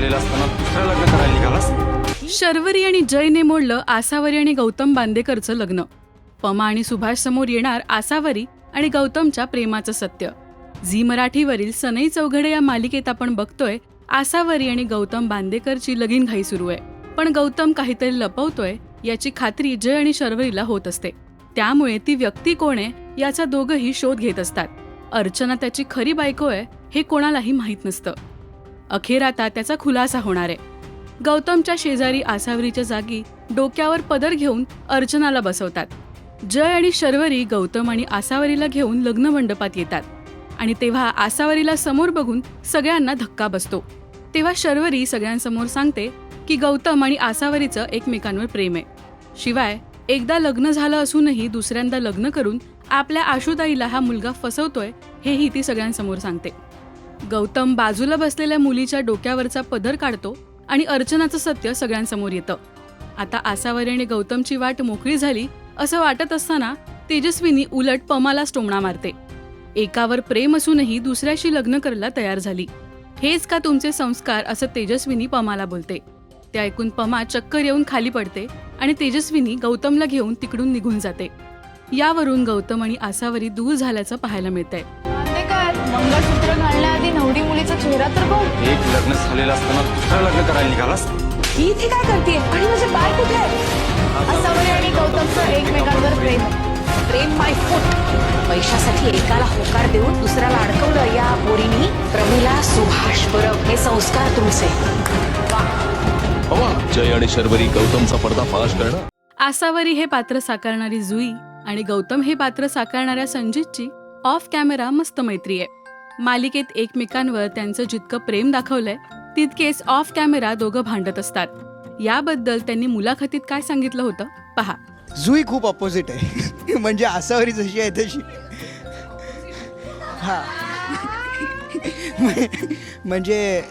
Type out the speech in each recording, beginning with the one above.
झालेलं असताना दुसरं लग्न करायला निघालास? शर्वरी आणि जयने मोडलं आसावरी आणि गौतम बांदेकरचं लग्न. पमा आणि सुभाष समोर येणार आसावरी आणि गौतमच्या प्रेमाचं सत्य. झी मराठीवरील सनई चौघडे या मालिकेत आपण बघतोय आसावरी आणि गौतम बांदेकरची लगीनघाई सुरू आहे. पण गौतम काहीतरी लपवतोय याची खात्री जय आणि शर्वरीला होत असते. त्यामुळे ती व्यक्ती कोण आहे याचा दोघंही शोध घेत असतात. अर्चना त्याची खरी बायको आहे हे कोणालाही माहीत नसतं. अखेर आता त्याचा खुलासा होणार आहे. गौतमच्या शेजारी आसावरीच्या जागी डोक्यावर पदर घेऊन अर्चनाला बसवतात. जय आणि शर्वरी गौतम आणि आसावरीला घेऊन लग्न मंडपात येतात आणि तेव्हा आसावरीला समोर बघून सगळ्यांना धक्का बसतो. तेव्हा शर्वरी सगळ्यांसमोर सांगते की गौतम आणि आसावरीचं एकमेकांवर प्रेम आहे. शिवाय एकदा लग्न झालं असूनही दुसऱ्यांदा लग्न करून आपल्या आशुताईला हा मुलगा फसवतोय हेही ती सगळ्यांसमोर सांगते. गौतम बाजूला बसलेल्या मुलीच्या डोक्यावरचा पदर काढतो आणि अर्चनाचं सत्य सगळ्यांसमोर येतं. आता आसावरी आणि गौतमची वाट मोकळी झाली असं वाटत असताना तेजस्विनी उलट पमाला टोमणा मारते. एकावर प्रेम असूनही दुसऱ्याशी लग्न करायला तयार झाली. हेच का तुमचे संस्कार असं तेजस्विनी पमाला बोलते. ते ऐकून पमा चक्कर येऊन खाली पडते आणि तेजस्विनी गौतमला घेऊन तिकडून निघून जाते. यावरून गौतम आणि आसावरी दूर झाल्याचं पाहायला मिळतंय. मंगळसूत्र घालण्याआधी नवरी मुलीचा चेहरा तर बघ. एक लग्न झालेलं असताना दुसरं लग्न करायला निघालास? ही इथे काय करते आणि माझे पाय कुठे आहे? आसावरी आणि गौतमचं एकमेकांवर प्रेम बाय फूट. पैशासाठी एकाला होकार देऊन दुसऱ्याला अडकवलं या पोरीनी. प्रमिला, सुभाष परब हे संस्कार तुमचे. जय आणि शर्वरी गौतमचा पर्दाफाश करणं. आसावरी हे पात्र साकारणारी जुई आणि गौतम हे पात्र साकारणाऱ्या संजितची ऑफ कॅमेरा मस्त मैत्री आहे. मालिकेत एकमेकांवर त्यांचं जितकं प्रेम दाखवलंय तितकेच ऑफ कॅमेरा दोघं भांडत असतात. याबद्दल त्यांनी मुलाखतीत काय सांगितलं होतं पहा. जुई खूप अपोजिट आहे. म्हणजे आसावरी जशी आहे तशी. हा म्हणजे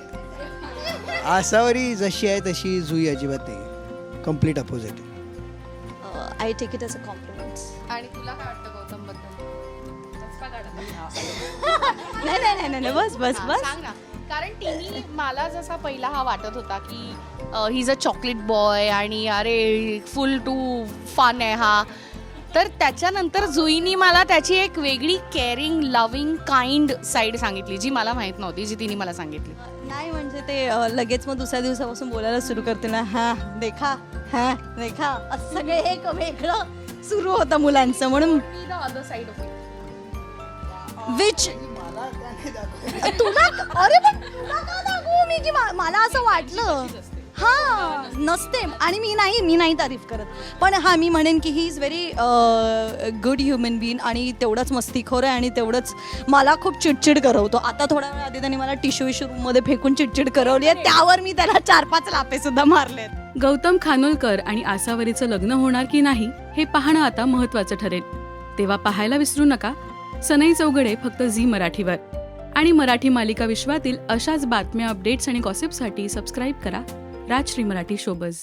आसावरी जशी आहे तशी जुई अजिबात नाही. कम्प्लीट अपोजिट आहे. I take it as a compliment. आणि तुला काय वाटतं गौतम बद्दल? नाही बस सांग ना. कारण तिने मला जसा पहिला हा वाटत होता की he is a chocolate boy आणि अरे फुल टू फन आहे हा. तर त्याच्यानंतर जुईनी मला त्याची एक वेगळी केअरिंग, लव्हिंग, काइंड साईड सांगितली जी मला माहित नव्हती, जी तिने मला सांगितली. नाही म्हणजे ते लगेच मग दुसऱ्या दिवसापासून बोलायला सुरू करते ना. हा देखा असं सगळं एक वेगळं सुरू होतं मुलांचं. म्हणून the other side of it. Which तुला अरे पण तुला का दाखवू मी की मला असं वाटलं. हा नसते आणि मी नाही तारीफ करत. पण हा मी म्हणेन की he is very good human being आणि तेवढंच मस्तीखोर आहे आणि तेवढंच मला खूप चिडचिड करवतो. आता थोड्या वेळ आधी त्यांनी मला टिश्यू रूममध्ये फेकून चिडचिड करवली आहे. त्यावर मी त्याला 4-5 लापे सुद्धा मारलेत. गौतम खानोलकर आणि आसावरीचं लग्न होणार की नाही हे पाहणं आता महत्त्वाचं ठरेल. तेव्हा पाहायला विसरू नका सनई चौघडे फक्त झी मराठीवर. आणि मराठी मालिका विश्वातील अशाच बातम्या, अपडेट्स आणि गॉसिपसाठी सबस्क्राईब करा राजश्री मराठी शोबज.